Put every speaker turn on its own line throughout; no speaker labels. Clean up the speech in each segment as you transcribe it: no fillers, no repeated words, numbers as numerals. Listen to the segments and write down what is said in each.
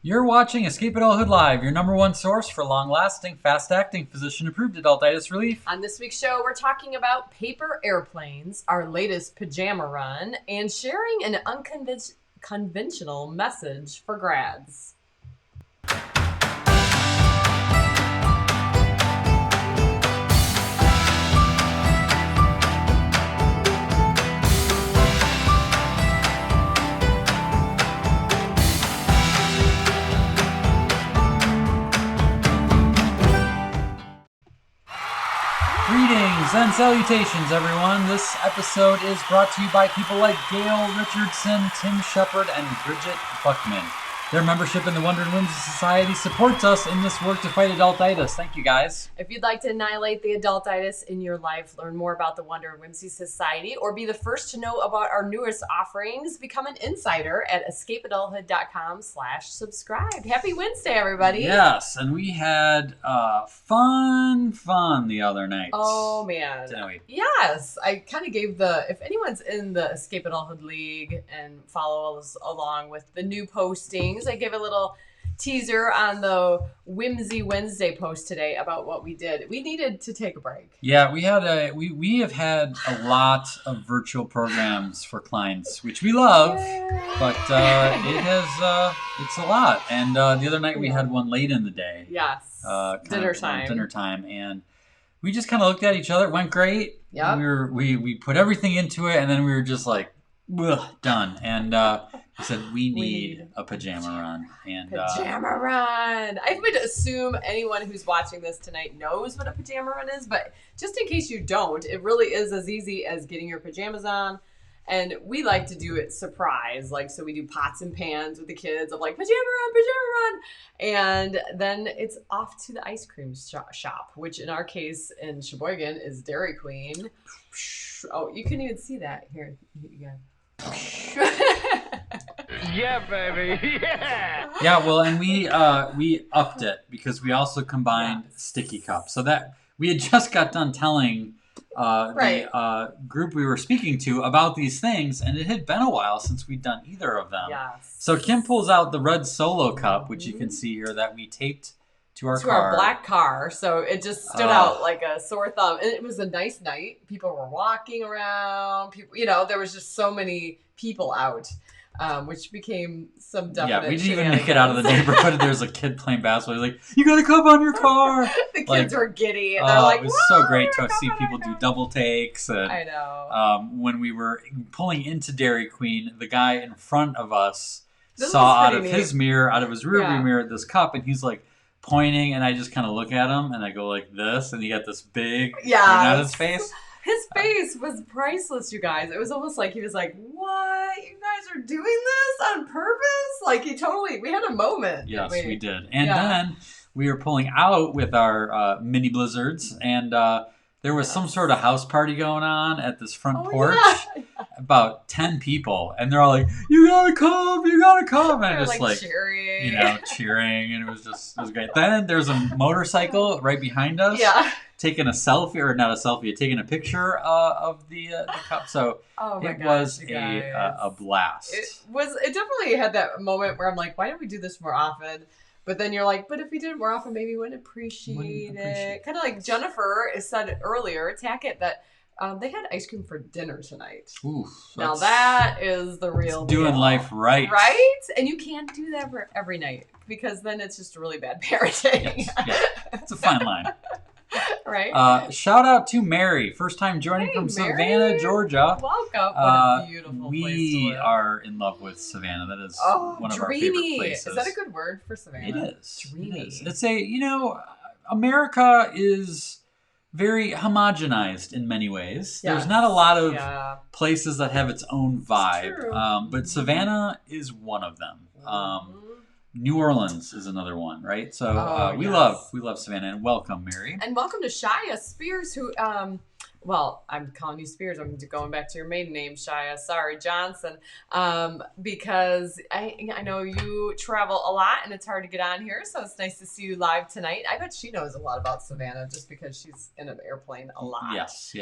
You're watching Escape Adulthood Live, your number one source for long-lasting, fast-acting, physician-approved adultitis relief.
On this week's show, we're talking about paper airplanes, our latest pajama run, and sharing an unconventional message for grads.
Greetings and salutations, everyone. This episode is brought to you by people like Gail Richardson, Tim Shepard, and Bridget Buckman. Their membership in the Wonder and Whimsy Society supports us in this work to fight adultitis. Thank you, guys.
If you'd like to annihilate the adultitis in your life, learn more about the Wonder and Whimsy Society, or be the first to know about our newest offerings, become an insider at escapeadulthood.com/subscribe. Happy Wednesday, everybody.
Yes, and we had fun the other night.
Oh, man.
Didn't we?
Yes. I kind of gave if anyone's in the Escape Adulthood League and follows along with the new postings, I gave a little teaser on the Whimsy Wednesday post today about what we did. We needed to take a break.
Yeah, we have had a lot of virtual programs for clients, which we love, but it's a lot. And the other night we had one late in the day.
Yes, dinner
time, and we just kind of looked at each other. It went great.
Yeah,
we put everything into it, and then we were just like, ugh, done. And we said we need a pajama run. And
pajama run. I would assume anyone who's watching this tonight knows what a pajama run is, but just in case you don't, it really is as easy as getting your pajamas on. And we like to do it surprise, so we do pots and pans with the kids of like pajama run, and then it's off to the ice cream shop, which in our case in Sheboygan is Dairy Queen. Oh, you couldn't even see that here. You go.
Yeah, baby. Yeah.
Yeah, well, and we upped it because we also combined sticky cups. So that we had just got done telling the group we were speaking to about these things, and it had been a while since we'd done either of them.
Yes.
So Kim pulls out the red Solo cup, which you can see here, that we taped to our car.
Our black car, so it just stood out like a sore thumb. And it was a nice night. People were walking around. People, there was just so many people out, which became some definite.
Yeah, we didn't even make it out of the neighborhood. There's a kid playing basketball. He's like, "You got a cup on your car."
The kids were giddy. And they're like,
it was so great to see people do double takes. And,
I know.
When we were pulling into Dairy Queen, the guy in front of us saw out of his mirror, out of his rearview mirror, this cup, and he's like pointing, and I just kind of look at him, and I go like this, and he got this big grin on his face.
His face was priceless, you guys. It was almost like he was like, "What? You guys are doing this on purpose?" Like we had a moment.
Yes, we did. And then we were pulling out with our mini blizzards, and there was some sort of house party going on at this front porch. Yeah. About 10 people, and they're all like, "You gotta come, you gotta come!" And I just like cheering, and it was great. Then there's a motorcycle right behind us, taking a selfie, or not a selfie, taking a picture of the cup. So it was a blast.
It definitely had that moment where I'm like, why don't we do this more often? But then you're like, but if we did it more often, maybe we wouldn't appreciate it. Kind of like Jennifer said earlier, Tackett, that they had ice cream for dinner tonight.
Ooh,
now that is the real deal.
Doing life right.
Right? And you can't do that for every night, because then it's just really bad parenting.
Yes. It's a fine line.
Right?
Shout out to Mary. First time joining from Savannah, Georgia.
Welcome. What a beautiful place to live.
We are in love with Savannah. That is one of our favorite places.
Is that a good word for Savannah?
It is.
Dreamy.
It is. It's America is very homogenized in many ways. Yes. There's not a lot of places that have its own vibe. But Savannah is one of them. New Orleans is another one, right? So we love Savannah, and welcome, Mary.
And welcome to Shia Spears, who well, I'm calling you Spears. I'm going back to your maiden name, Shia. Sorry, Johnson. Because I know you travel a lot and it's hard to get on here. So it's nice to see you live tonight. I bet she knows a lot about Savannah just because she's in an airplane a lot.
Yes.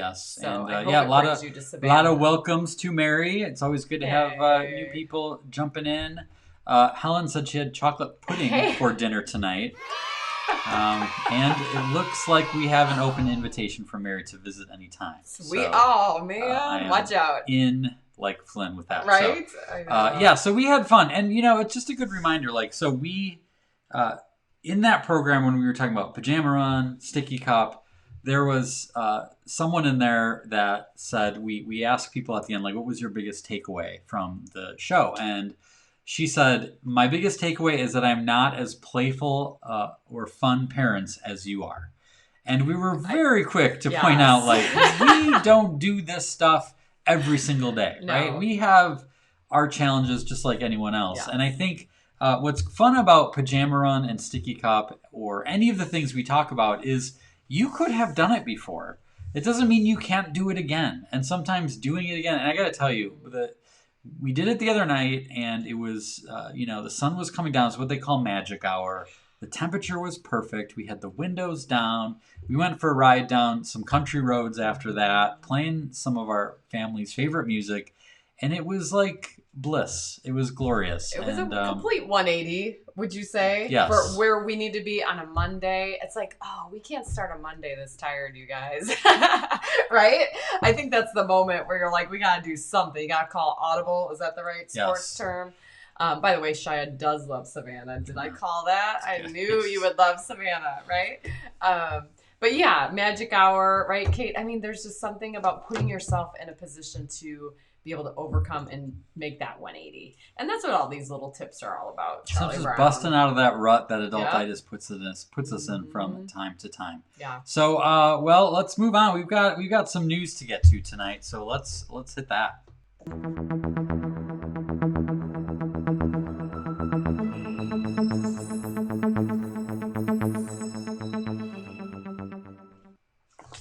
So
and a lot of welcomes to Mary. It's always good to have new people jumping in. Helen said she had chocolate pudding for dinner tonight. And it looks like we have an open invitation for Mary to visit anytime.
Sweet.
So,
oh, man. Watch out.
In like Flynn with that.
Right?
So, so we had fun. And, it's just a good reminder. Like, so we, in that program when we were talking about Pajama Run, Sticky Cup, there was someone in there that said, we asked people at the end, like, what was your biggest takeaway from the show? And she said, my biggest takeaway is that I'm not as playful or fun parents as you are. And we were very quick to point out, like, we don't do this stuff every single day, right? We have our challenges just like anyone else. Yes. And I think what's fun about Pajama Run and Sticky Cup or any of the things we talk about is you could have done it before. It doesn't mean you can't do it again. And sometimes doing it again, and I got to tell you, we did it the other night, and it was, the sun was coming down. It's what they call magic hour. The temperature was perfect. We had the windows down. We went for a ride down some country roads after that, playing some of our family's favorite music, and it was like bliss. It was glorious.
It was a complete 180, would you say?
Yes.
For where we need to be on a Monday. It's like, we can't start a Monday this tired, you guys. Right? I think that's the moment where you're like, we got to do something. You got to call audible. Is that the right sports term? By the way, Shia does love Savannah. Did I call that? I knew you would love Savannah, right? But yeah, magic hour, right, Kate? I mean, there's just something about putting yourself in a position to be able to overcome and make that 180. And that's what all these little tips are all about, Charlie
just
Brown.
Busting out of that rut that adultitis puts us in from time to time.
Yeah.
So, let's move on. We've got some news to get to tonight, so let's hit that.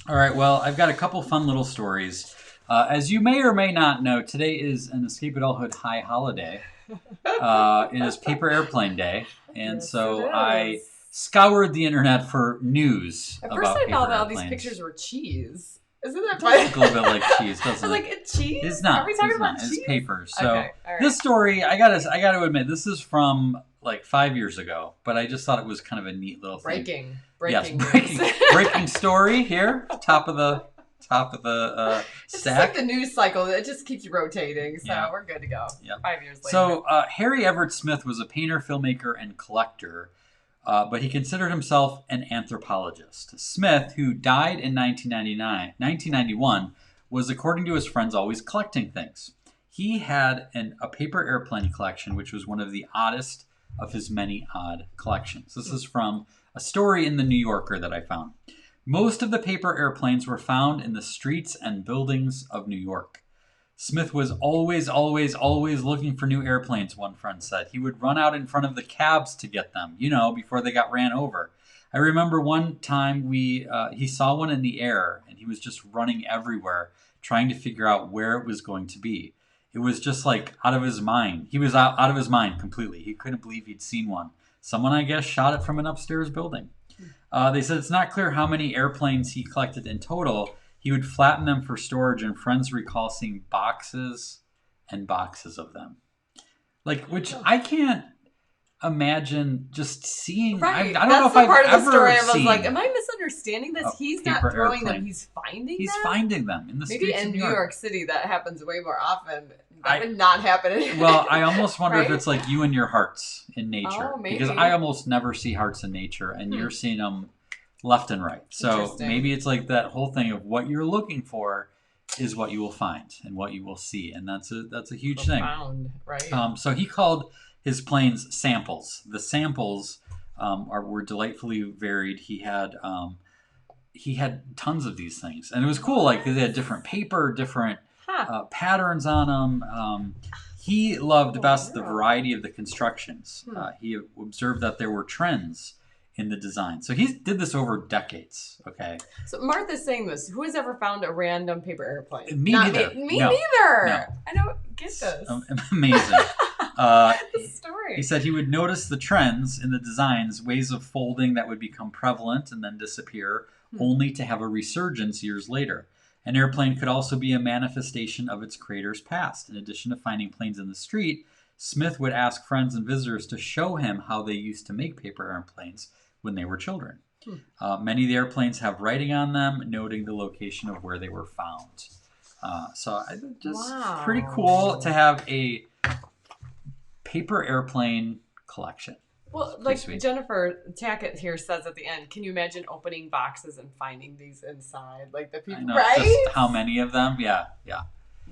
All right, well, I've got a couple fun little stories. As you may or may not know, today is an Escape Adulthood high holiday. It is Paper Airplane Day, and
yes,
so I scoured the internet for news about paper airplanes.
At first I thought all these pictures were cheese. Isn't that
funny? It looks a little bit like cheese, doesn't
it? Like, it's cheese?
It's not.
Are we talking about cheese?
It's paper. So
okay, all right.
This story, I gotta admit, this is from like 5 years ago, but I just thought it was kind of a neat little thing. Breaking story here, top of the stack.
It's like the news cycle. It just keeps rotating, so we're good to go. Yep. 5 years later.
So Harry Everett Smith was a painter, filmmaker, and collector, but he considered himself an anthropologist. Smith, who died in 1991, was, according to his friends, always collecting things. He had a paper airplane collection, which was one of the oddest of his many odd collections. This is from a story in the New Yorker that I found. Most of the paper airplanes were found in the streets and buildings of New York. Smith was always looking for new airplanes, one friend said. He would run out in front of the cabs to get them, before they got ran over. I remember one time he saw one in the air, and he was just running everywhere, trying to figure out where it was going to be. It was just like out of his mind. He was out of his mind completely. He couldn't believe he'd seen one. Someone, I guess, shot it from an upstairs building. They said it's not clear how many airplanes he collected in total. He would flatten them for storage, and friends recall seeing boxes and boxes of them. Which I can't imagine just seeing.
Right.
I don't know if I've
part of the
ever
story. I was
seen
like, am I misunderstanding this? He's not throwing them. He's finding them?
He's finding them in the streets
Maybe in
of
New
York.
York City that happens way more often. That would not happen anyway.
Well, I almost wonder
right?
if it's like you and your hearts in nature.
Oh, maybe.
Because I almost never see hearts in nature, and you're seeing them left and right. So maybe it's like that whole thing of what you're looking for is what you will find and what you will see, and that's a huge thing.
Right.
So he called his planes samples. The samples were delightfully varied. He had tons of these things, and it was cool. Like they had different paper, different patterns on them. He loved best the variety of the constructions. He observed that there were trends in the design. So he did this over decades. Okay.
So Martha's saying this. Who has ever found a random paper airplane?
Me neither.
Me neither. No. I don't get this.
Amazing.
The story.
He said he would notice the trends in the designs, ways of folding that would become prevalent and then disappear, only to have a resurgence years later. An airplane could also be a manifestation of its creator's past. In addition to finding planes in the street, Smith would ask friends and visitors to show him how they used to make paper airplanes when they were children. Many of the airplanes have writing on them noting the location of where they were found. Pretty cool to have a paper airplane collection.
Well, like Jennifer Tackett here says at the end, can you imagine opening boxes and finding these inside? Like the people, right?
Just how many of them? Yeah.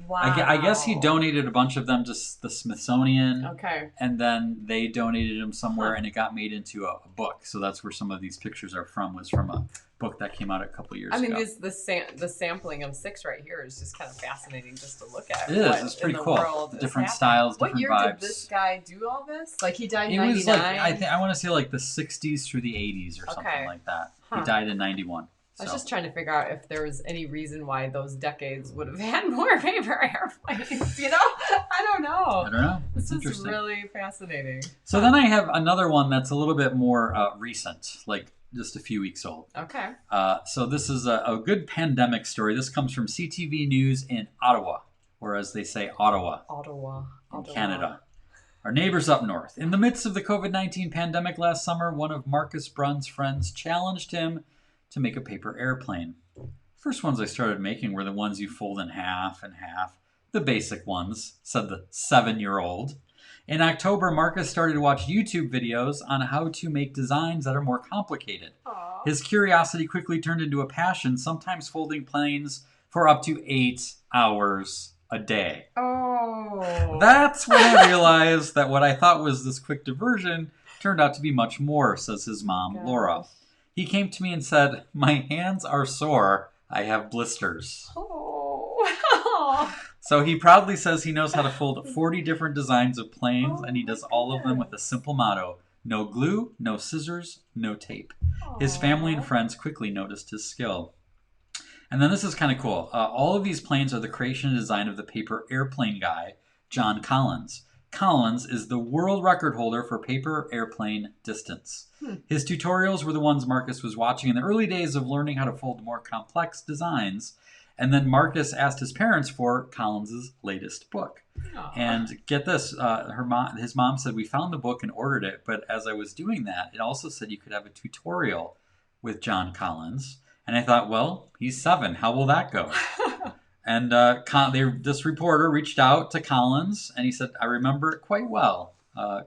Wow.
I guess he donated a bunch of them to the Smithsonian.
Okay.
And then they donated them somewhere, and it got made into a book. So that's where some of these pictures are from. Was from a book that came out a couple years ago.
I mean, the sampling of 6 right here is just kind of fascinating just to look at.
It is. It's pretty cool. Different styles, different vibes.
What year did this guy do all this? Like he died in 99?
It was like I want to say like the 60s through the 80s or something like that. He died in 91.
I was just trying to figure out if there was any reason why those decades would have had more paper airplanes. You know? I don't know. This is really fascinating.
So then I have another one that's a little bit more recent, like just a few weeks old.
Okay.
So this is a good pandemic story. This comes from CTV News in Ottawa, or as they say, Ottawa. In Canada. Our neighbors up north. In the midst of the COVID-19 pandemic last summer, one of Marcus Brunn's friends challenged him to make a paper airplane. First ones I started making were the ones you fold in half and half. The basic ones, said the 7-year-old. In October, Marcus started to watch YouTube videos on how to make designs that are more complicated.
Aww.
His curiosity quickly turned into a passion, sometimes folding planes for up to 8 hours a day.
Oh.
That's when I realized that what I thought was this quick diversion turned out to be much more, says his mom, Laura. He came to me and said, "My hands are sore. I have blisters."
Oh.
So he proudly says he knows how to fold 40 different designs of planes, and he does all of them with a simple motto: no glue, no scissors, no tape. His family and friends quickly noticed his skill. And then this is kind of cool. All of these planes are the creation and design of the paper airplane guy, John Collins. Collins is the world record holder for paper airplane distance. His tutorials were the ones Marcus was watching in the early days of learning how to fold more complex designs. And then Marcus asked his parents for Collins' latest book. Aww. And get this, his mom said, "We found the book and ordered it, but as I was doing that, it also said you could have a tutorial with John Collins." And I thought, well, he's 7. How will that go? And this reporter reached out to Collins, and he said, "I remember it quite well."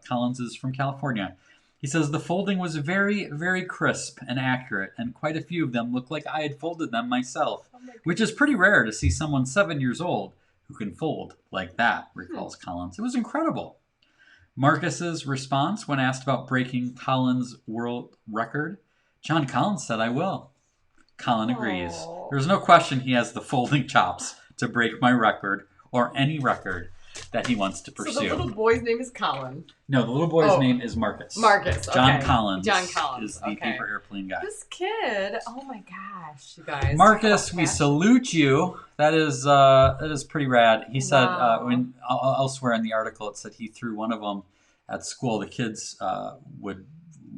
Collins is from California. He says, "The folding was very, very crisp and accurate, and quite a few of them looked like I had folded them myself, which is pretty rare to see someone 7 years old who can fold like that," recalls Collins. "It was incredible." Marcus's response when asked about breaking Collins' world record, John Collins said, "I will." Colin agrees. There's no question he has the folding chops to break my record or any record that he wants to pursue.
So the little boy's name is Colin.
No, the little boy's name is Marcus.
Marcus, okay.
John Collins is the
okay.
paper airplane guy.
This kid, oh my gosh, you guys.
Marcus, we salute you. That is pretty rad. He said, when elsewhere in the article, it said he threw one of them at school. The kids would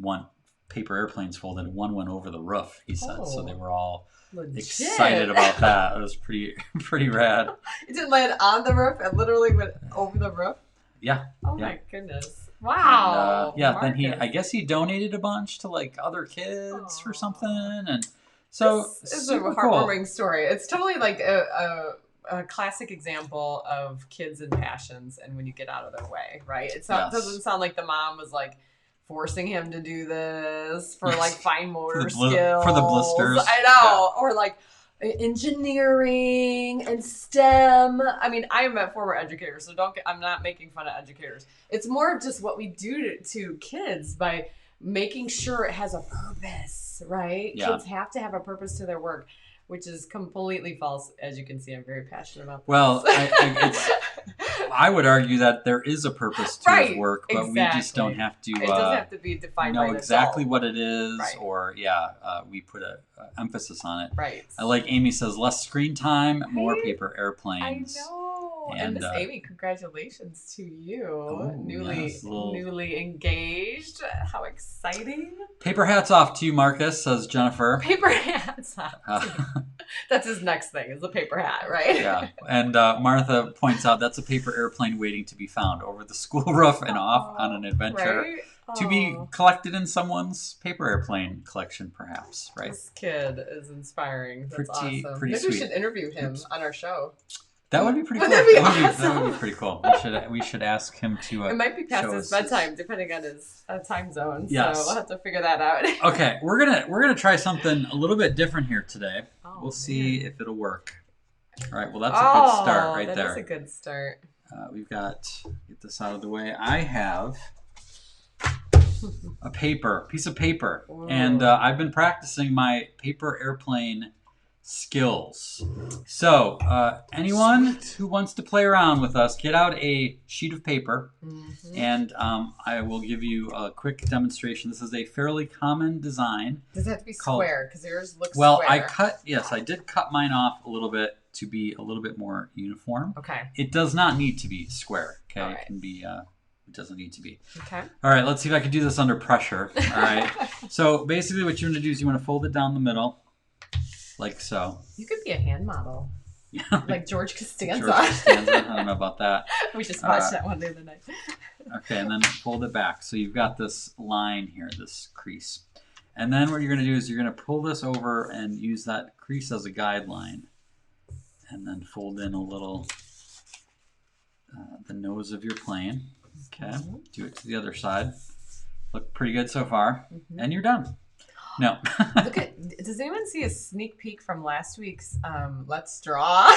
want paper airplanes folded. One went over the roof, he said. So they were all excited about that. It was pretty rad.
It didn't land on the roof. It literally went over the roof.
Yeah.
Oh my goodness. Wow.
And, then I guess he donated a bunch to like other kids or something. And so
this is a heartwarming story. It's totally like a classic example of kids and passions and when you get out of their way, right? It doesn't sound like the mom was like forcing him to do this for like fine motor skills.
For the blisters.
I know. Yeah. Or like engineering and STEM. I mean, I am a former educator, so I'm not making fun of educators. It's more of just what we do to kids by making sure it has a purpose, right? Yeah. Kids have to have a purpose to their work, which is completely false. As you can see, I'm very passionate about this.
Well, I would argue that there is a purpose to his work, but we just don't have to.
It doesn't have to be defined by
exactly what it is, or we put an emphasis on it.
Right.
Like Amy says, less screen time, more paper airplanes.
I know. And Miss Amy, congratulations to you, newly engaged. How exciting!
Paper hats off to you, Marcus, says Jennifer.
Paper hats off. That's his next thing, is the paper hat, right?
Yeah. And Martha points out that's a paper airplane waiting to be found over the school roof and off on an adventure.
Right?
To be collected in someone's paper airplane collection, perhaps, right?
This kid is inspiring. That's awesome.
Pretty
Maybe
sweet.
we should interview him on our show.
That would be pretty cool.
Wouldn't that be awesome?
That would be pretty cool. We should ask him to.
It might be past
show
his
us
bedtime, depending on his time zone.
Yes.
So we'll have to figure that out.
Okay, we're gonna try something a little bit different here today.
Oh,
we'll see
man.
if it'll work. All right. Well, that's a good start right there.
That is a good start.
We've got get this out of the way. I have a piece of paper,
Ooh.
and I've been practicing my paper airplane skills. So anyone who wants to play around with us, get out a sheet of paper, and I will give you a quick demonstration. This is a fairly common design.
Does it have to be square? Because yours looks
well,
square.
I did cut mine off a little bit to be a little bit more uniform.
Okay.
It does not need to be square. Okay,
All right.
It can be. It doesn't need to be.
Okay.
All right, let's see if I can do this under pressure. All right. So basically, what you want to do is you want to fold it down the middle, like so.
You could be a hand model, like George Costanza.
George Costanza. I don't know about that.
We just watched that one the other night.
Okay, and then fold it back. So you've got this line here, this crease. And then what you're going to do is you're going to pull this over and use that crease as a guideline. And then fold in a little the nose of your plane. Okay, do it to the other side. Look pretty good so far. And you're done. No.
Look at, does anyone see a sneak peek from last week's Let's Draw?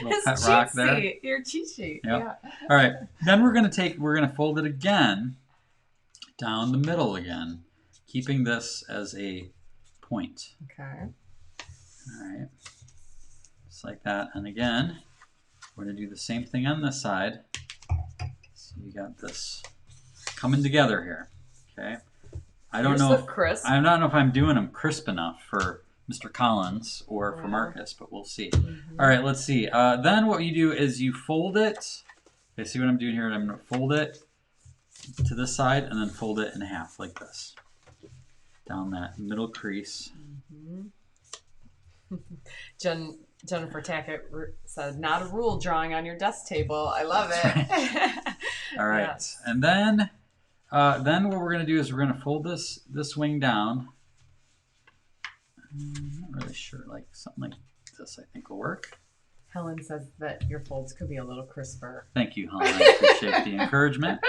Little
His
pet
cheat
rock there.
sheet. Your cheat sheet.
Yep.
Yeah.
All right. Then we're gonna fold it again down the middle again, keeping this as a point.
Okay.
All right. Just like that. And again, we're gonna do the same thing on this side. So you got this coming together here. Okay. I don't know if I'm doing them crisp enough for Mr. Collins or for Marcus, but we'll see. All right, let's see. Then what you do is you fold it. Okay, see what I'm doing here? I'm going to fold it to this side and then fold it in half like this. Down that middle crease.
Jennifer Tackett said, "Not a rule drawing on your desk table." I love it.
Right. All right, yes. And then what we're going to do is we're going to fold this wing down. I'm not really sure, like something like this I think will work.
Helen says that your folds could be a little crisper.
Thank you, Helen. I appreciate the encouragement.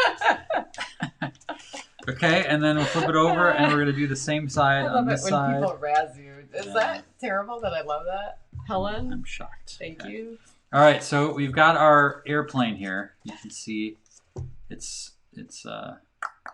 Okay, and then we'll flip it over and we're going to do the same side on this side.
I love it when people razz you. Is that terrible that I love that? Helen?
I'm shocked.
Thank you.
All right, so we've got our airplane here. You can see it's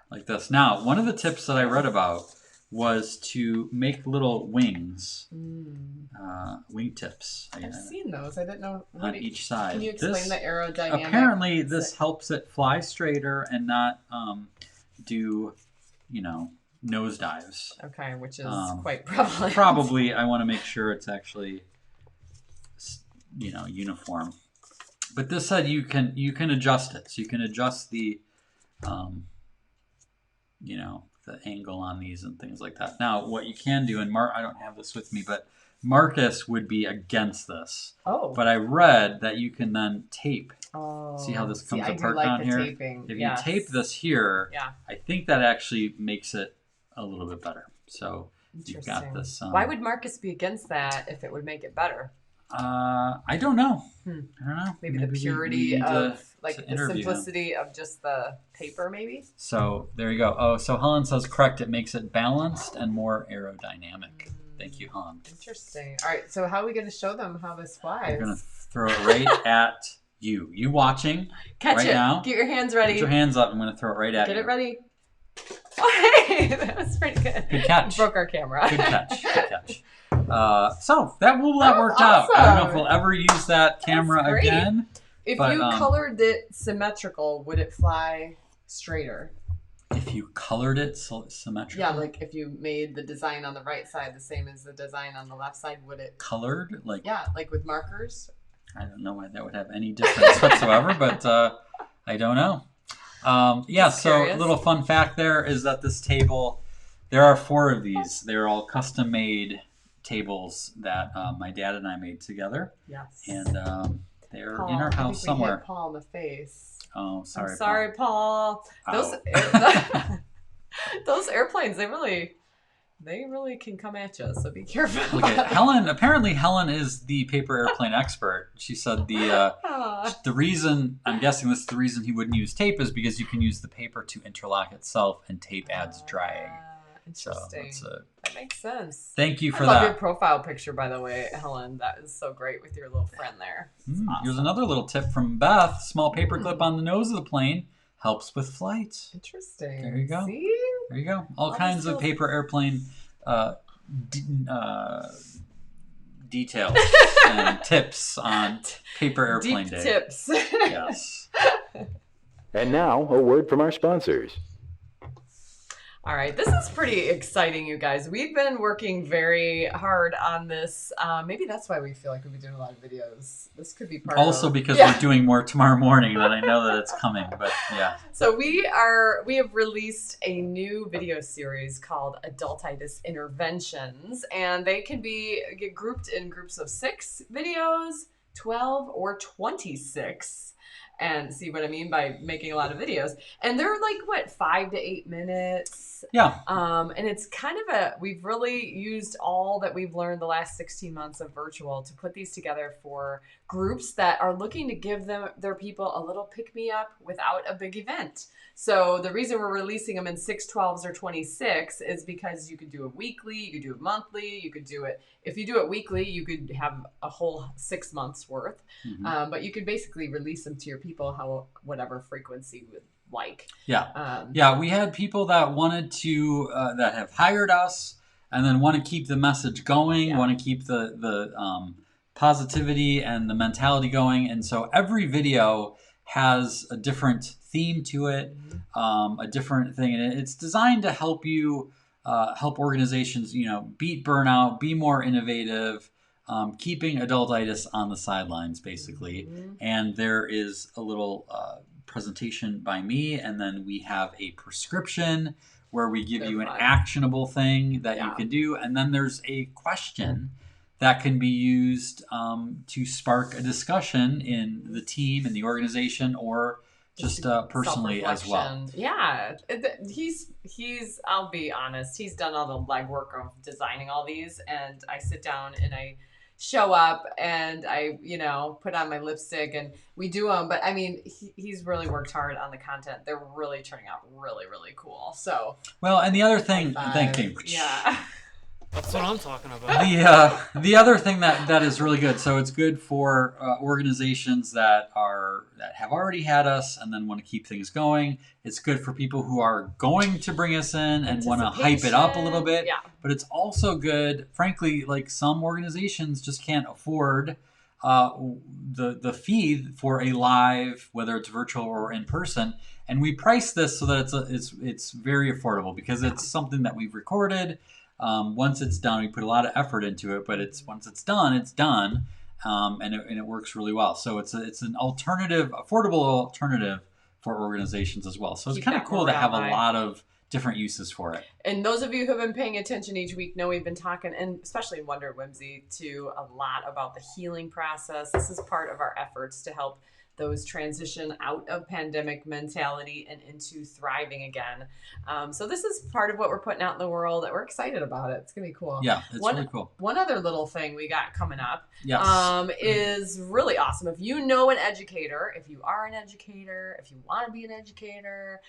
like this. Now, one of the tips that I read about was to make little wings, wing tips.
I've seen those. I didn't know.
On each side.
Can you explain the aerodynamic?
Apparently, this helps it fly straighter and not do, nosedives.
Okay, which is quite prevalent.
Probably, I want to make sure it's actually, uniform. But this said you can adjust it. So you can adjust the, the angle on these and things like that. Now, what you can do, and I don't have this with me, but Marcus would be against this.
Oh.
But I read that you can then tape.
Oh.
See how this comes apart
I do like
down
the
here?
Taping.
If you tape this here,
yeah.
I think that actually makes it a little bit better. So you've got this.
Why would Marcus be against that if it would make it better?
I don't know. I don't know.
Maybe the purity of, the simplicity of just the paper, maybe?
So there you go. Oh, so Helen says correct. It makes it balanced and more aerodynamic. Thank you, Helen.
Interesting. All right, so how are we going to show them how this flies?
We're going to throw it right at you. You watching
Catch it.
Now.
Get your hands ready.
Get your hands up. I'm going to throw it right at you.
Get it ready. Oh, hey, that was pretty good.
Good catch.
Broke our camera.
Good catch. Good catch. So that worked out. I don't know if we'll ever use that camera again.
If you colored it symmetrical, would it fly straighter?
If you colored it symmetrical?
Yeah, like if you made the design on the right side the same as the design on the left side, would it...
Colored?
Yeah, like with markers?
I don't know why that would have any difference whatsoever, but I don't know. So a little fun fact there is that this table, there are 4 of these. They're all custom made tables that my dad and I made together.
Yes.
And they're
Paul,
in our house
I think
somewhere.
We hit Paul in the face.
Oh, sorry.
I'm sorry, Paul. Those those airplanes, they really can come at you. So be careful.
Look at Helen. Apparently, Helen is the paper airplane expert. She said the reason, I'm guessing this is the reason he wouldn't use tape, is because you can use the paper to interlock itself, and tape adds drying.
Interesting.
So
that makes sense.
Thank you for
I
that.
love your profile picture, by the way, Helen. That is so great with your little friend there. Awesome.
Here's another little tip from Beth. Small paper clip on the nose of the plane helps with flight.
Interesting.
There you go.
See?
There you go. All kinds of paper airplane details and tips on paper airplane
Deep
day.
tips.
Yes.
And now, a word from our sponsors.
All right, this is pretty exciting, you guys. We've been working very hard on this. Maybe that's why we feel like we've been doing a lot of videos. This could be part
also
of...
because we're doing more tomorrow morning, that I know that it's coming, but yeah.
So we have released a new video series called Adultitis Interventions, and they can get grouped in groups of 6 videos, 12, or 26. And see what I mean by making a lot of videos. And they're like, 5 to 8 minutes?
Yeah.
And it's kind of we've really used all that we've learned the last 16 months of virtual to put these together for groups that are looking to give their people a little pick-me-up without a big event. So the reason we're releasing them in 6, 12s, or 26 is because you could do it weekly, you could do it monthly, you could do it, if you do it weekly, you could have a whole 6 months worth.
Mm-hmm.
But you could basically release them to your people whatever frequency would like.
Yeah. We had people that wanted to, that have hired us and then want to keep the message going, want to keep the positivity and the mentality going. And so every video has a different theme to it, a different thing. And it's designed to help you, help organizations, beat burnout, be more innovative, keeping adultitis on the sidelines, basically. And there is a little presentation by me, and then we have a prescription where we give you an actionable thing that you can do. And then there's a question that can be used to spark a discussion in the team, in the organization, or just personally as well.
Yeah, he's I'll be honest, he's done all the legwork of designing all these, and I sit down and I show up and I put on my lipstick and we do them. But I mean, he's really worked hard on the content. They're really turning out really, really cool. So
and the other thing, thank you.
Yeah.
That's what I'm talking about.
The other thing that is really good. So it's good for organizations that have already had us and then want to keep things going. It's good for people who are going to bring us in and want to hype it up a little bit.
Yeah.
But it's also good, frankly, like some organizations just can't afford the fee for a live, whether it's virtual or in person. And we price this so that it's very affordable because it's something that we've recorded. Once it's done, we put a lot of effort into it, but once it's done, and it works really well. So it's an affordable alternative for organizations as well. So it's kind of cool to have a lot of different uses for it.
And those of you who have been paying attention each week know we've been talking, and especially in Wonder Whimsy, a lot about the healing process. This is part of our efforts to help those transition out of pandemic mentality and into thriving again. So this is part of what we're putting out in the world. We're excited about it. It's going to be cool.
Yeah, it's really cool.
One other little thing we got coming up
yes.
is really awesome. If you know an educator, if you are an educator, if you want to be an educator,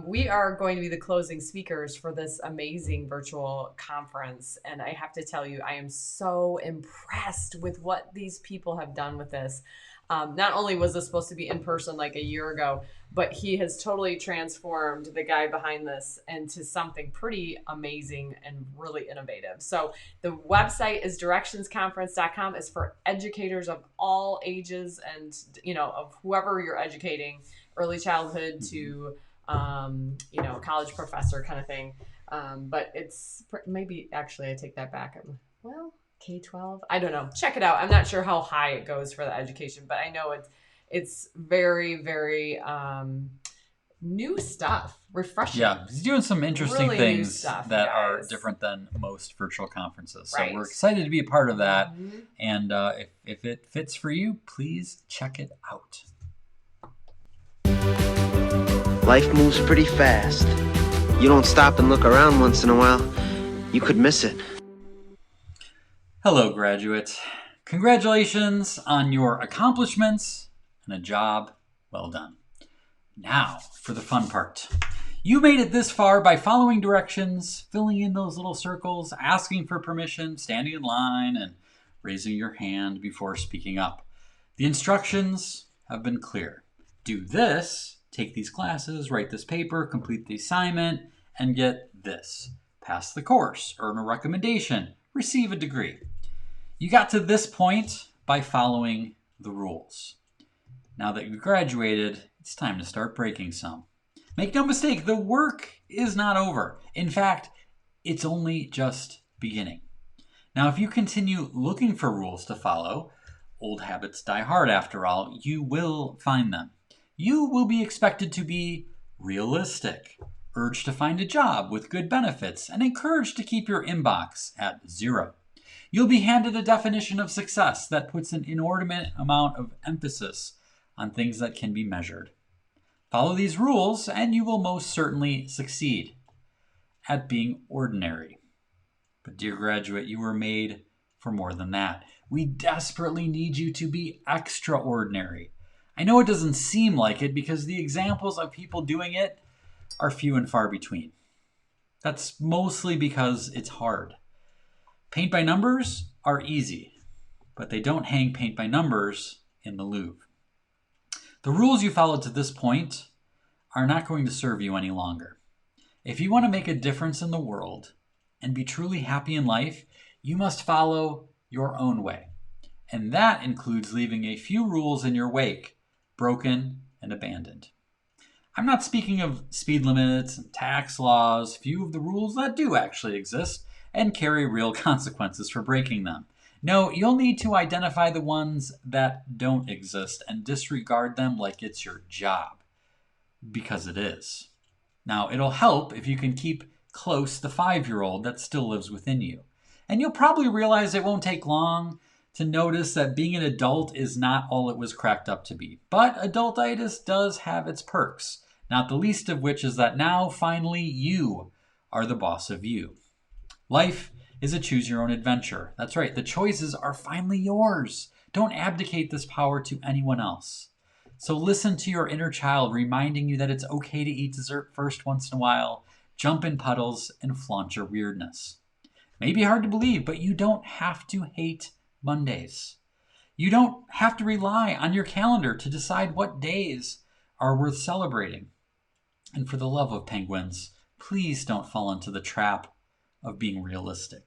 we are going to be the closing speakers for this amazing virtual conference. And I have to tell you, I am so impressed with what these people have done with this. Not only was this supposed to be in person like a year ago, but he has totally transformed the guy behind this into something pretty amazing and really innovative. So the website is directionsconference.com. It's for educators of all ages and, of whoever you're educating, early childhood to, college professor kind of thing. But it's maybe actually I take that back. K-12? I don't know. Check it out. I'm not sure how high it goes for the education, but I know it's very, very new stuff. Refreshing.
Yeah, he's doing some interesting
Really new
things
stuff,
that
guys.
are different than most virtual conferences. So
Right.
we're excited to be a part of that.
Mhm.
And if it fits for you, please check it out.
Life moves pretty fast. You don't stop and look around once in a while, you could miss it.
Hello, graduates. Congratulations on your accomplishments and a job well done. Now for the fun part. You made it this far by following directions, filling in those little circles, asking for permission, standing in line, and raising your hand before speaking up. The instructions have been clear. Do this, take these classes, write this paper, complete the assignment, and get this. Pass the course, earn a recommendation, receive a degree. You got to this point by following the rules. Now that you've graduated, it's time to start breaking some. Make no mistake, the work is not over. In fact, it's only just beginning. Now, if you continue looking for rules to follow, old habits die hard after all, you will find them. You will be expected to be realistic, urged to find a job with good benefits, and encouraged to keep your inbox at 0. You'll be handed a definition of success that puts an inordinate amount of emphasis on things that can be measured. Follow these rules and you will most certainly succeed at being ordinary. But dear graduate, you were made for more than that. We desperately need you to be extraordinary. I know it doesn't seem like it because the examples of people doing it are few and far between. That's mostly because it's hard. Paint by numbers are easy, but they don't hang paint by numbers in the Louvre. The rules you followed to this point are not going to serve you any longer. If you want to make a difference in the world and be truly happy in life, you must follow your own way. And that includes leaving a few rules in your wake, broken and abandoned. I'm not speaking of speed limits and tax laws, few of the rules that do actually exist and carry real consequences for breaking them. No, you'll need to identify the ones that don't exist and disregard them like it's your job, because it is. Now, it'll help if you can keep close the 5-year-old that still lives within you. And you'll probably realize it won't take long to notice that being an adult is not all it was cracked up to be. But adultitis does have its perks, not the least of which is that now, finally, you are the boss of you. Life is a choose-your-own adventure. That's right, the choices are finally yours. Don't abdicate this power to anyone else. So listen to your inner child reminding you that it's okay to eat dessert first once in a while, jump in puddles, and flaunt your weirdness. It may be hard to believe, but you don't have to hate Mondays. You don't have to rely on your calendar to decide what days are worth celebrating. And for the love of penguins, please don't fall into the trap of being realistic.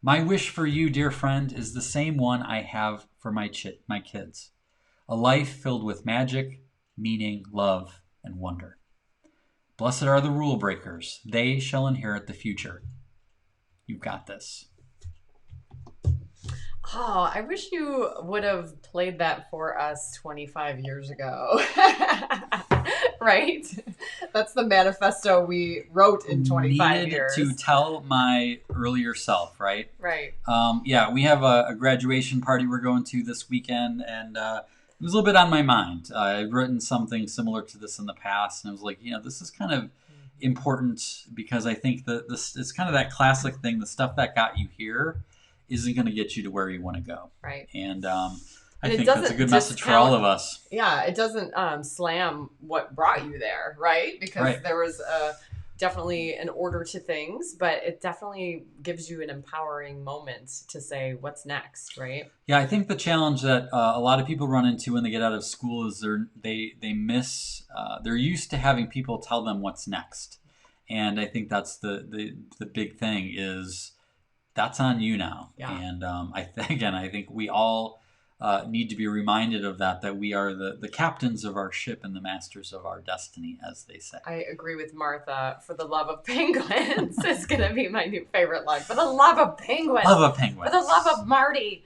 My wish for you, dear friend, is the same one I have for my kids. A life filled with magic, meaning, love, and wonder. Blessed are the rule breakers. They shall inherit the future. You've got this.
Oh, I wish you would have played that for us 25 years ago. Right? That's the manifesto we wrote in 25 years.
To tell my earlier self, right?
Right.
Yeah, we have a graduation party we're going to this weekend, and it was a little bit on my mind. I've written something similar to this in the past, and I was like, this is kind of important because I think that this it's kind of that classic thing, the stuff that got you here isn't going to get you to where you want to go.
Right.
And I think that's a good message for all of us.
Yeah, it doesn't slam what brought you there, right? Because there was definitely an order to things, but it definitely gives you an empowering moment to say, what's next, right?
Yeah, I think the challenge that a lot of people run into when they get out of school is they're used to having people tell them what's next. And I think that's the big thing is that's on you now. Yeah. And I think we all need to be reminded of that we are the captains of our ship and the masters of our destiny, as they say.
I agree with Martha. For the love of penguins is going to be my new favorite line. For the love of penguins.
Love of penguins.
For the love of Marty.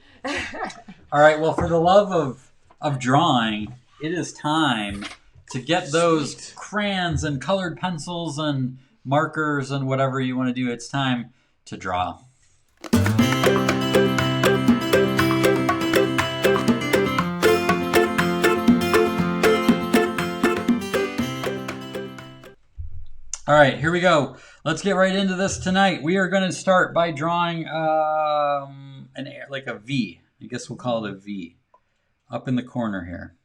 All right. Well, for the love of drawing, it is time to get those crayons and colored pencils and markers and whatever you want to do, it's time to draw. All right, here we go. Let's get right into this tonight. We are going to start by drawing like a V. I guess we'll call it a V up in the corner here.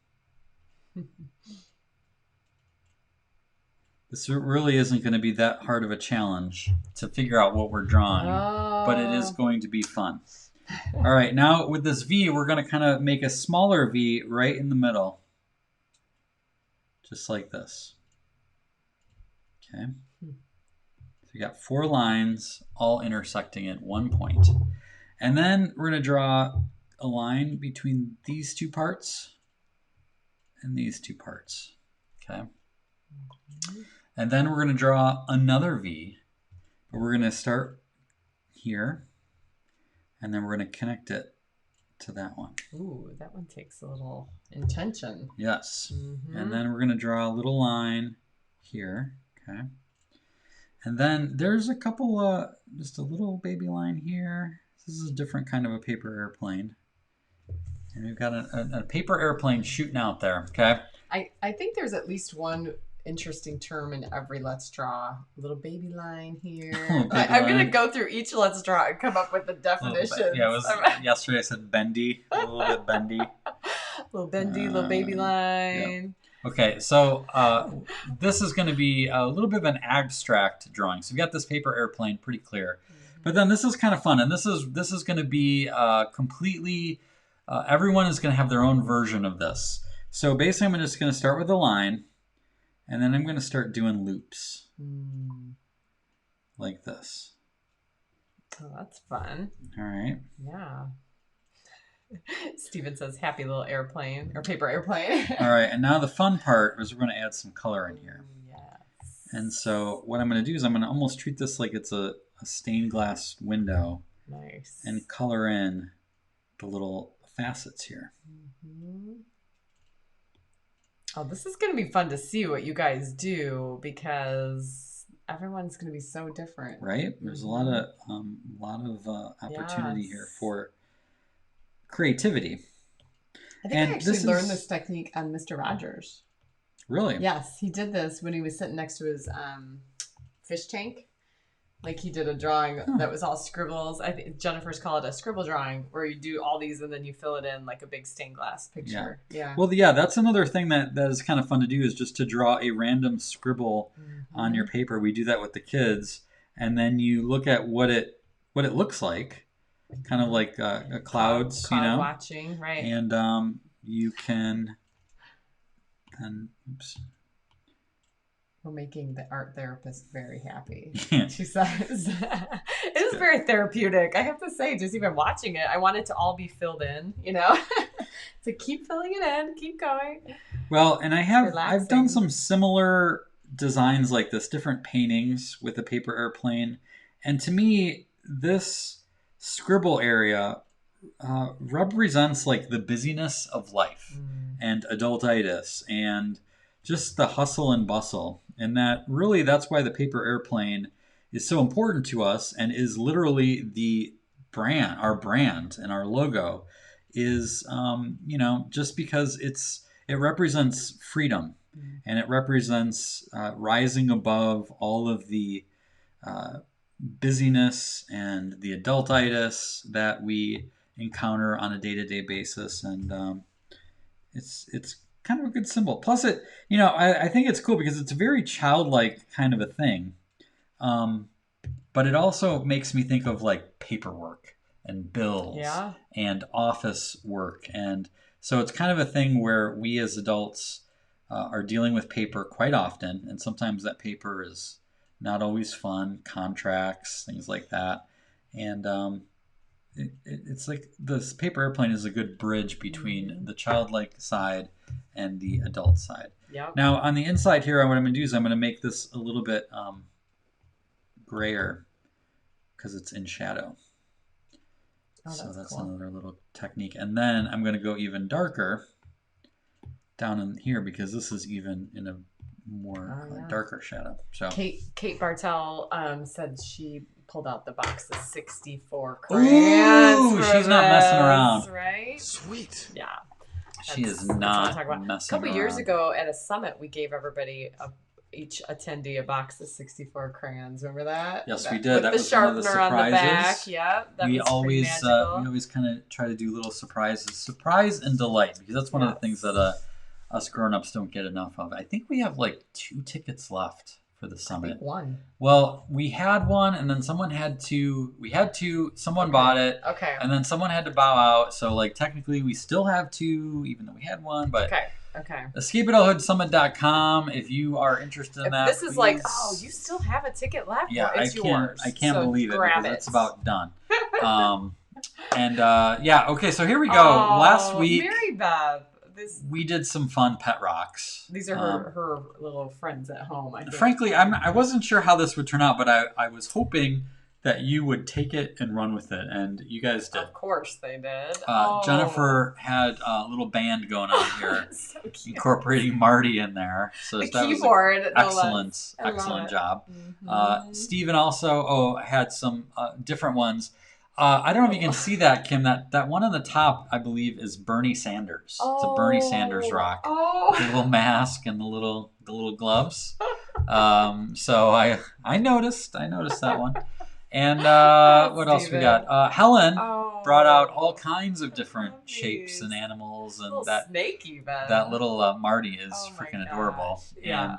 This really isn't going to be that hard of a challenge to figure out what we're drawing, but it is going to be fun. All right, now with this V, we're going to kind of make a smaller V right in the middle, just like this. Okay, so we got 4 lines all intersecting at one point. And then we're going to draw a line between these 2 parts and these 2 parts. Okay. And then we're going to draw another V, but we're going to start here, and then we're going to connect it to that one.
Ooh, that one takes a little intention.
Yes. And then we're going to draw a little line here. Okay. And then there's a couple, just a little baby line here. This is a different kind of a paper airplane. And we've got a paper airplane shooting out there, okay?
I think there's at least one interesting term in every Let's Draw. A little baby line here. I'm going to go through each Let's Draw and come up with the definition.
Yeah, it was yesterday I said bendy, a little bit bendy.
Little bendy, little baby line.
Yep. Okay, so this is going to be a little bit of an abstract drawing. So we got this paper airplane pretty clear. But then this is kind of fun, and this is going to be completely, everyone is going to have their own version of this. So basically I'm just going to start with a line, and then I'm going to start doing loops. Like this.
Oh, that's fun.
All right.
Yeah. Steven says happy little airplane, or paper airplane.
All right, and now the fun part is we're going to add some color in here.
Yes.
And so what I'm going to do is I'm going to almost treat this like it's a stained glass window.
Nice.
And color in the little facets here.
Oh, this is going to be fun to see what you guys do, because everyone's going to be so different.
Right? There's a lot of opportunity here for creativity.
I think I actually learned this technique on Mr. Rogers.
Really?
Yes, he did this when he was sitting next to his fish tank. Like, he did a drawing that was all scribbles. I think Jennifer's call it a scribble drawing, where you do all these and then you fill it in like a big stained glass picture. Yeah.
Well, yeah, that's another thing that is kind of fun to do, is just to draw a random scribble on your paper. We do that with the kids, and then you look at what it looks like, kind of like clouds,
Cloud watching, right?
And you can then, oops.
We're making the art therapist very happy.
Yeah.
She says. It is very therapeutic. I have to say, just even watching it, I want it to all be filled in, you know? So keep filling it in, keep going.
Well, and I've done some similar designs like this, different paintings with a paper airplane. And to me, this scribble area represents like the busyness of life and adultitis and just the hustle and bustle. And that's why the paper airplane is so important to us, and is literally the brand, our brand and our logo is, just because it represents freedom, and it represents rising above all of the busyness and the adultitis that we encounter on a day-to-day basis. And it's kind of a good symbol. Plus I think it's cool because it's a very childlike kind of a thing. But it also makes me think of like paperwork and bills and office work. And so it's kind of a thing where we as adults are dealing with paper quite often. And sometimes that paper is not always fun, contracts, things like that. And it's like this paper airplane is a good bridge between the childlike side and the adult side.
Yep.
Now on the inside here, what I'm going to do is I'm going to make this a little bit grayer because it's in shadow. So that's cool. Another little technique. And then I'm going to go even darker down in here because this is even in a more darker shadow. So
Kate Bartell said she pulled out the box of 64 crayons.
Ooh, she's not messing around.
Right?
Sweet.
Yeah.
She is not messing around.
A couple years ago at a summit, we gave everybody each attendee a box of 64 crayons. Remember that?
Yes, we did.
With
that
the
was one of the
sharpener
surprises.
on the back. Yeah, that
we
was
always
pretty magical.
we always kind of try to do little surprises, surprise and delight, because that's one of the things that us grown-ups don't get enough of. I think we have like 2 tickets left for the summit.
I think 1.
Well, we had 1, and then someone had 2. We had 2. Someone bought it.
Okay.
And then someone had to bow out. So like technically, we still have 2, even though we had 1. But
Okay.
EscapeAdulthoodSummit.com if you are interested in that.
This is like, you still have a ticket left.
Yeah,
well, it's yours.
I can't believe it
grab
because it's about done. Okay, so here we go.
Oh,
Last week,
Mary Beth.
we did some fun pet rocks.
These are her little friends at home. I think.
Frankly, I wasn't sure how this would turn out, but I was hoping that you would take it and run with it, and you guys did.
Of course they did.
Jennifer had a little band going on here,
so cute.
Incorporating Marty in there. So
The
that
keyboard.
was excellent job.
Mm-hmm.
Steven also had some different ones. I don't know if you can see that, Kim. That one on the top, I believe, is Bernie Sanders. It's a Bernie Sanders rock.
Oh.
The little mask and the little gloves. So I noticed that one. And what else we got? Helen brought out all kinds of different shapes and animals, and that
snake even.
that little Marty is freaking adorable. Yeah. And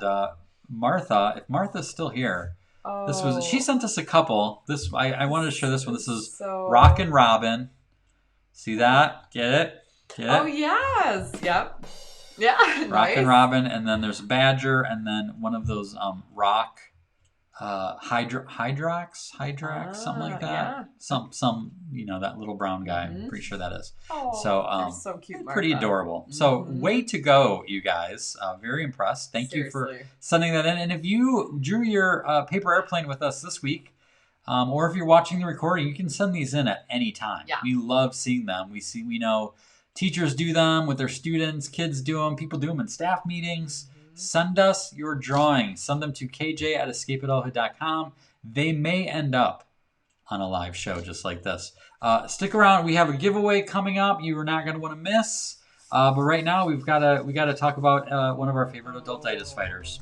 Martha, if Martha's still here. She sent us a couple. I wanted to show this one. This is Rockin' Robin. See that? Get it?
Oh yes. Yep. Yeah.
Rockin' Robin, and then there's a badger, and then one of those rock Hydrox, something like that. Yeah. Some that little brown guy. I'm pretty sure that is.
So cute.
Pretty adorable. Mm-hmm. So way to go, you guys. Very impressed. Thank you for sending that in. And if you drew your paper airplane with us this week, or if you're watching the recording, you can send these in at any time.
Yeah.
We love seeing them. We know teachers do them with their students, kids do them, people do them in staff meetings. Send us your drawings. Send them to kj@escapeadulthood.com. They may end up on a live show just like this. Stick around. We have a giveaway coming up you are not going to want to miss. But right now we got to talk about one of our favorite Adultitis Fighters.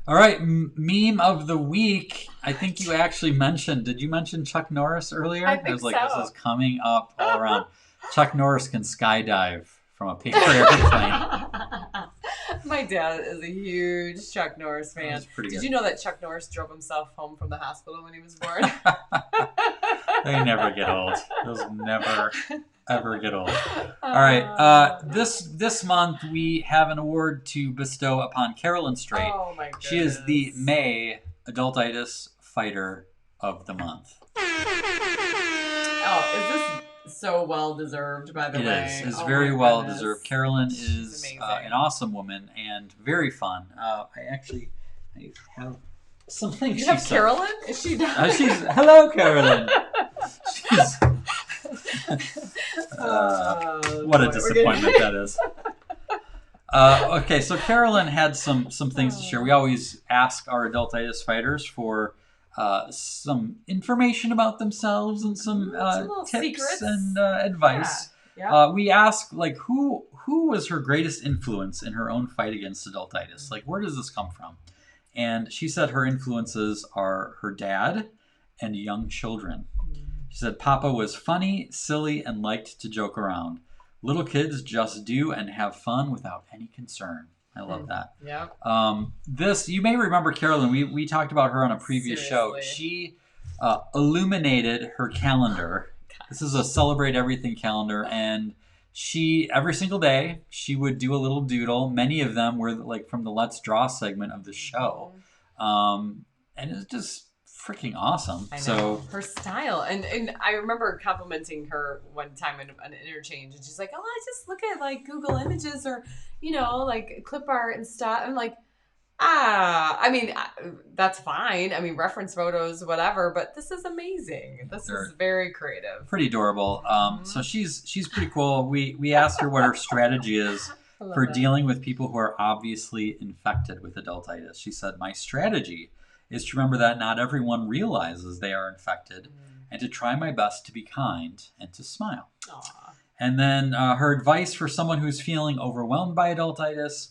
All right, meme of the week. I think you actually mentioned. Did you mention Chuck Norris earlier?
I think
was like,
so.
This is coming up all around. Chuck Norris can skydive from a paper airplane.
My dad is a huge Chuck Norris fan. Did you know that Chuck Norris drove himself home from the hospital when he was born?
They never get old. Those never, ever get old. All right. This month we have an award to bestow upon Carolyn Strait.
Oh my goodness.
She is the May Adultitis Fighter of the Month.
Oh, is this so well deserve, by the way?
It is. It's very well deserved. Carolyn is an awesome woman and very fun. I have something.
You have Carolyn? Is she down?
Hello, Carolyn. What a disappointment that is. Okay, so Carolyn had some things to share. We always ask our Adultitis Fighters for some information about themselves and some tips
secrets
and advice.
Yeah.
We ask, like, who was her greatest influence in her own fight against adultitis? Like, where does this come from? And she said her influences are her dad and young children. She said Papa was funny, silly, and liked to joke around. Little kids just do and have fun without any concern. I love that.
Yeah.
You may remember Carolyn. We talked about her on a previous show. She illuminated her calendar. This is a Celebrate Everything calendar, and she every single day she would do a little doodle. Many of them were like from the Let's Draw segment of the show, and it's just freaking awesome.
I know.
So
her style, and I remember complimenting her one time in an interchange, and she's like, "Oh, I just look at like Google Images or like clip art and stuff." I'm like, I mean, that's fine. I mean, reference photos, whatever. But this is amazing. This is very creative.
Pretty adorable. So she's pretty cool. We asked her what her strategy is for dealing with people who are obviously infected with adultitis. She said, "My strategy is to remember that not everyone realizes they are infected, and to try my best to be kind and to smile."
Aww.
And then her advice for someone who's feeling overwhelmed by adultitis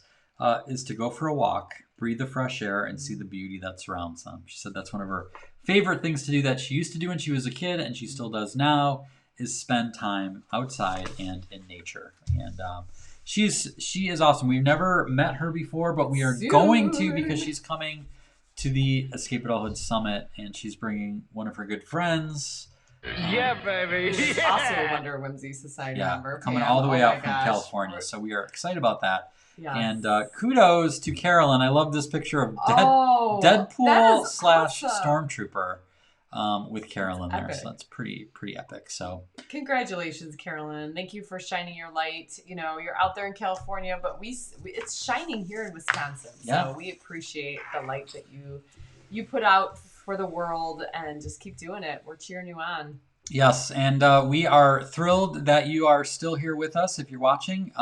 is to go for a walk, breathe the fresh air, and see the beauty that surrounds them. She said that's one of her favorite things to do that she used to do when she was a kid, and she still does now, is spend time outside and in nature. And she is awesome. We've never met her before, but we are going to, because she's coming to the Escape Adulthood Summit, and she's bringing one of her good friends.
Yeah, baby.
She's also a Wonder Whimsy Society member.
Coming
Pam.
all the way out from
gosh.
California. So we are excited about that.
Yes.
And kudos to Carolyn. I love this picture of
that
Deadpool
is
/
awesome.
Stormtrooper with Carolyn there.
Epic.
So that's pretty epic. So
Congratulations, Carolyn. Thank you for shining your light. You're out there in California, but it's shining here in Wisconsin. So we appreciate the light that you put out for the world, and just keep doing it. We're cheering you on.
yes, and we are thrilled that you are still here with us. If you're watching,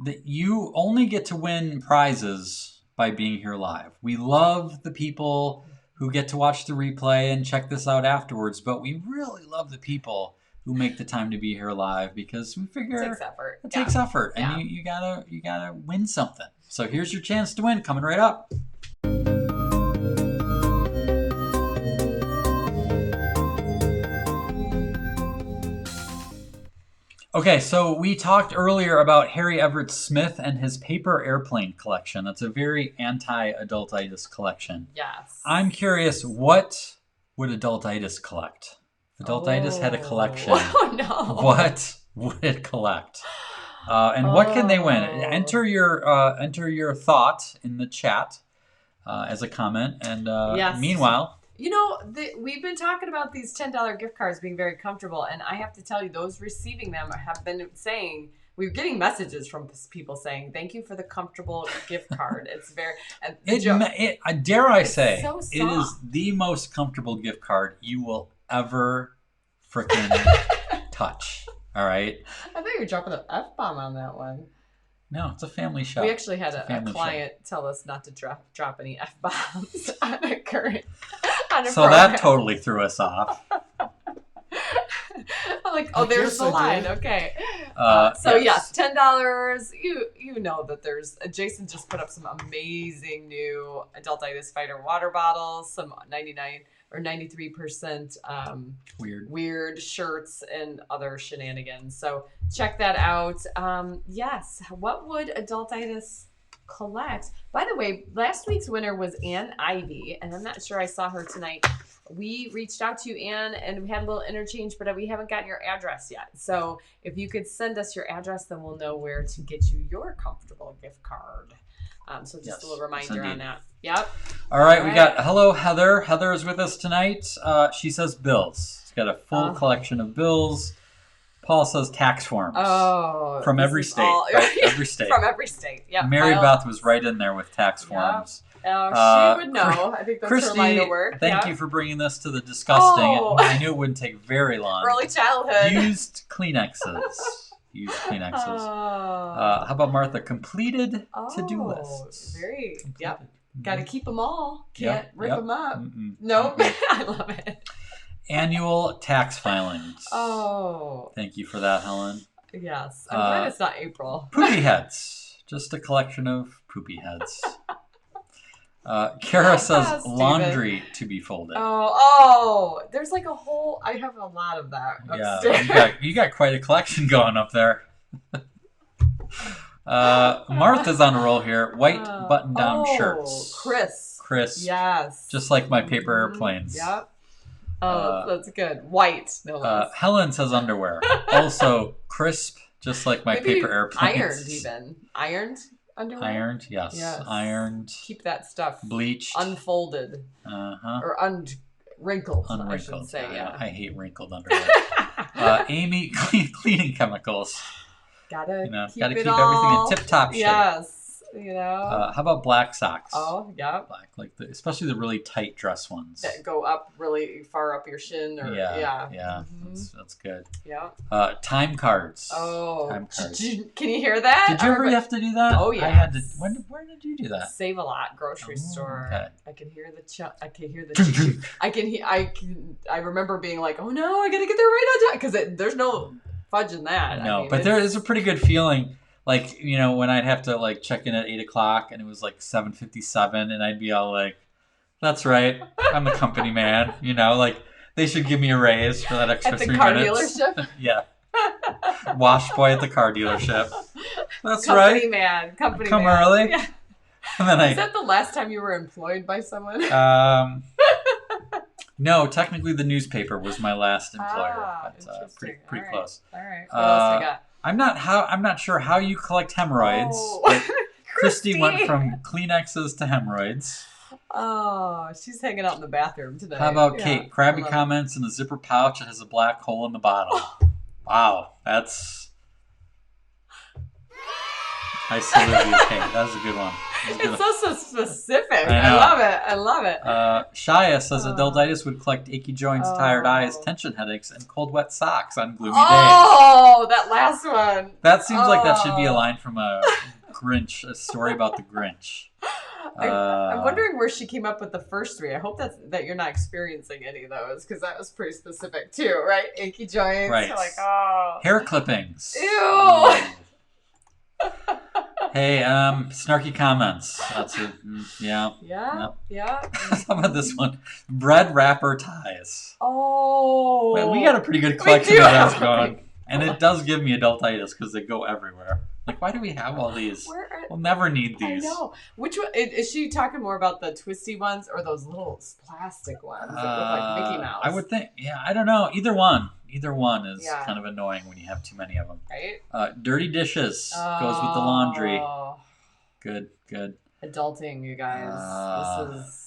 that you only get to win prizes by being here live. We love the people who get to watch the replay and check this out afterwards, but we really love the people who make the time to be here live, because we figure
It takes effort.
it takes effort, and you gotta win something. So here's your chance to win, coming right up. Okay, so we talked earlier about Harry Everett Smith and his paper airplane collection. That's a very anti-adultitis collection.
Yes.
I'm curious, what would Adultitis collect? If Adultitis had a collection,
Oh, no.
what would it collect? And what can they win? Enter your thought in the chat as a comment. And meanwhile...
we've been talking about these $10 gift cards being very comfortable, and I have to tell you, those receiving them have been saying, we're getting messages from people saying, "Thank you for the comfortable gift card." It's very,
dare I say,
so
it is
soft.
the most comfortable gift card you will ever freaking touch. All right?
I think you're dropping an F-bomb on that one.
No, it's a family show.
We actually had a
family
client tell us not to drop any F-bombs on a current.
So that totally threw us off.
I'm like, oh, there's the line. Okay. Yes, $10. You know that there's. Jason just put up some amazing new Adultitis Fighter water bottles, some 99 or 93% weird shirts and other shenanigans. So check that out. Yes. What would Adultitis collect? By the way, last week's winner was Ann Ivy, and I'm not sure I saw her tonight. We reached out to you, Ann, and we had a little interchange, but we haven't gotten your address yet. So if you could send us your address, then we'll know where to get you your comfortable gift card. So just a little reminder on that. Yep.
All right, we got hello Heather. Heather is with us tonight. She says bills. She's got a full collection of bills. Paul says tax forms.
Oh,
from every state. Right? Every state.
From every state. Yeah.
Mary Beth was right in there with tax forms.
She would know. I think that's
Christy,
her line of work.
Thank you for bringing this to the disgusting. I knew it wouldn't take very long.
Early childhood.
Used Kleenexes. How about Martha? Completed to-do lists.
Very.
Completed.
Yep. Got to keep them all. Can't rip them up.
Mm-mm.
Nope. I love it.
Annual tax filings.
Oh.
Thank you for that, Helen.
Yes. I'm glad it's not April.
Poopy heads. Just a collection of poopy heads. Kara says laundry to be folded.
Oh, there's like a whole. I have a lot of that upstairs.
Yeah, you got quite a collection going up there. Martha's on a roll here. White button-down shirts. Chris.
Yes.
Just like my paper airplanes.
Yep. Oh, that's good. White. No less.
Helen says underwear. Also crisp, just like my paper airplanes.
Ironed even. Ironed underwear?
Ironed, yes. Ironed.
Keep that stuff
bleached.
unfolded. Or Wrinkled, I
Unwrinkled.
should say, yeah.
I hate wrinkled underwear. Amy, cleaning chemicals.
Gotta
keep everything
all,
in tip-top shape.
Yes,
How about black socks?
Oh, yeah.
Black, especially the really tight dress ones.
That go up really far up your shin. Or, yeah.
Mm-hmm. That's good.
Yeah.
Time cards.
Oh.
Time cards.
Can you hear that?
Did you ever have to do that?
Oh, yeah.
I had to. Where did you do that?
Save a Lot grocery store.
Okay.
I can hear the I remember being like, oh no, I gotta get there right on time, because there's no fudge in that.
No, but there is a pretty good feeling. Like, when I'd have to check in at 8:00 and it was 7:57 and I'd be all like, that's right, I'm the company man. They should give me a raise for that extra 3 minutes.
At the car dealership?
Yeah. Wash boy at the car dealership. That's
company
right.
Man. Company
Come
man.
early.
Yeah.
And then
Is that the last time you were employed by someone?
No, technically the newspaper was my last employer. But pretty close.
All right. What else we got?
I'm not sure how you collect hemorrhoids.
Oh.
But Christy went from Kleenexes to hemorrhoids.
Oh, she's hanging out in the bathroom today.
How about Kate? Krabby comments in a zipper pouch that has a black hole in the bottom. Wow, that's... I salute you, Kate. That was a good one.
It's so specific.
I
love it.
Shia says adultitis would collect achy joints, tired eyes, tension headaches, and cold, wet socks on gloomy days.
Oh, that last one.
That seems like that should be a line from a Grinch, a story about the Grinch.
I'm wondering where she came up with the first three. I hope that you're not experiencing any of those, because that was pretty specific too, right? Achy joints.
Right. Hair clippings.
Ew.
Hey, snarky comments. That's it. Yeah.
Yeah.
How about this one? Bread wrapper ties.
Oh.
Well, we got a pretty good collection of those going. And it does give me adultitis because they go everywhere. Why do we have all these? We'll never need these.
I know. Which one is she talking more about? The twisty ones or those little plastic ones that look like Mickey Mouse?
I would think. Yeah, I don't know. Either one is kind of annoying when you have too many of them.
Right.
Dirty dishes goes with the laundry. Good.
Adulting, you guys.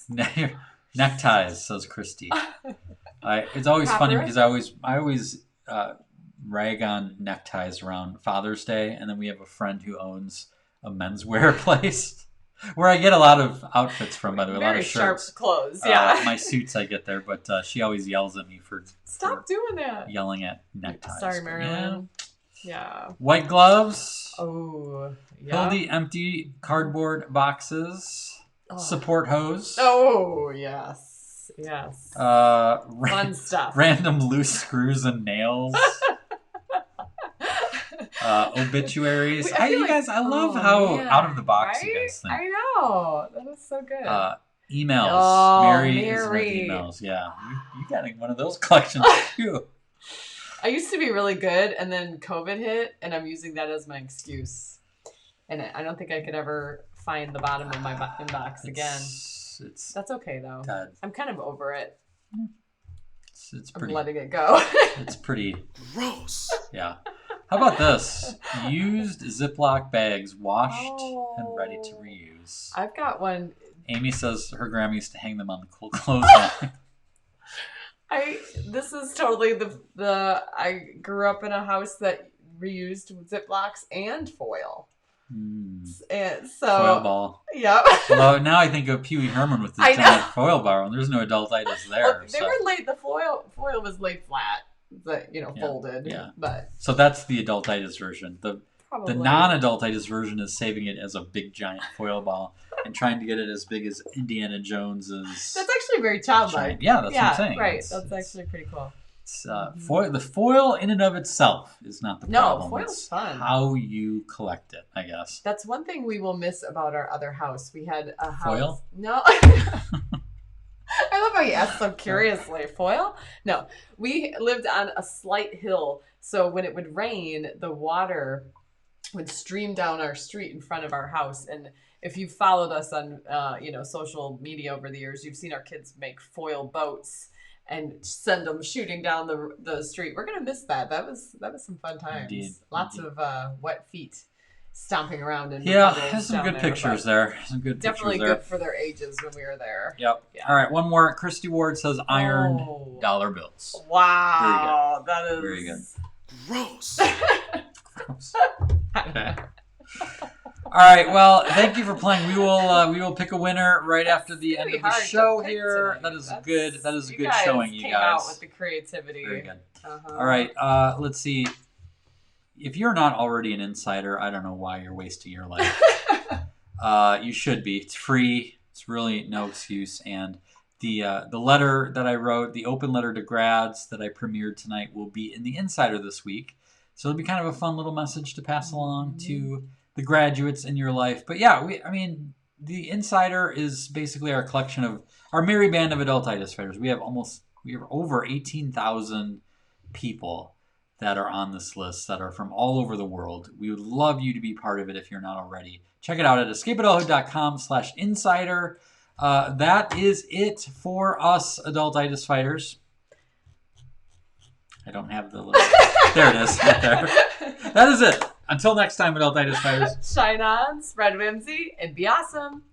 This is
neckties, says Christy. It's always funny because I always rag on neckties around Father's Day, and then we have a friend who owns a menswear place where I get a lot of outfits from, by the way, a lot of shirts.
Sharp clothes, yeah.
My suits I get there, but she always yells at me for
doing that.
Yelling at neckties.
Sorry, Marilyn. Yeah.
White gloves.
Oh, yeah.
Hildy empty cardboard boxes. Support hose.
Oh, yes. Fun stuff.
Random loose screws and nails. Obituaries. I love how out of the box you guys think.
I know. That is so good.
Emails.
Oh,
Mary is with emails. Yeah. You got one of those collections too.
I used to be really good, and then COVID hit, and I'm using that as my excuse. And I don't think I could ever find the bottom of my inbox again. That's okay, though. I'm kind of over it.
It's pretty...
I'm letting it go.
It's pretty... gross. Yeah. How about this? Used Ziploc bags washed and ready to reuse.
I've got one.
Amy says her grandma used to hang them on the cool clothesline.
This is totally I grew up in a house that reused Ziplocs and foil. And so
foil ball.
Yep.
Well, now I think of Pee Wee Herman with the giant foil bar, and there's no adultitis there.
Well, they were laid. The foil was laid flat, folded.
Yeah.
But
so that's the adultitis version. The non-adultitis version is saving it as a big giant foil ball and trying to get it as big as Indiana Jones's.
That's actually very childlike.
Yeah, that's what I'm saying.
Right. That's actually pretty cool.
It's, the foil in and of itself is not the problem.
No, foil's fun.
How you collect it, I guess.
That's one thing we will miss about our other house. We had a house.
Foil?
No. I love how you asked so curiously. Foil? No. We lived on a slight hill, so when it would rain, the water would stream down our street in front of our house. And if you've followed us on social media over the years, you've seen our kids make foil boats and send them shooting down the street. We're gonna miss that. That was some fun times.
Indeed.
Lots of wet feet stomping around in
Yeah,
puddles
there's some
down
good
there,
pictures
but
there. Some good
definitely
pictures there.
good for their ages when we were there.
Yep.
Yeah.
All right, one more. Christy Ward says ironed
Oh.
dollar bills.
Wow, that is
Very good.
Gross.
Gross. Okay. All right. Well, thank you for playing. We will pick a winner right after the end of the show here. That is good. That is a good showing, you
came
guys.
out with the creativity.
Very good.
Uh-huh.
All right. Let's see. If you're not already an insider, I don't know why you're wasting your life. You should be. It's free. It's really no excuse. And the letter that I wrote, the open letter to grads that I premiered tonight, will be in the Insider this week. So it'll be kind of a fun little message to pass along to the graduates in your life. But yeah, the Insider is basically our collection of our merry band of Adultitis Fighters. We have over 18,000 people that are on this list that are from all over the world. We would love you to be part of it if you're not already. Check it out at escapeadulthood.com/insider. That is it for us, Adultitis Fighters. I don't have the little... There it is. Right there. That is it. Until next time, Adultitis Fighters.
Shine on, spread whimsy, and be awesome.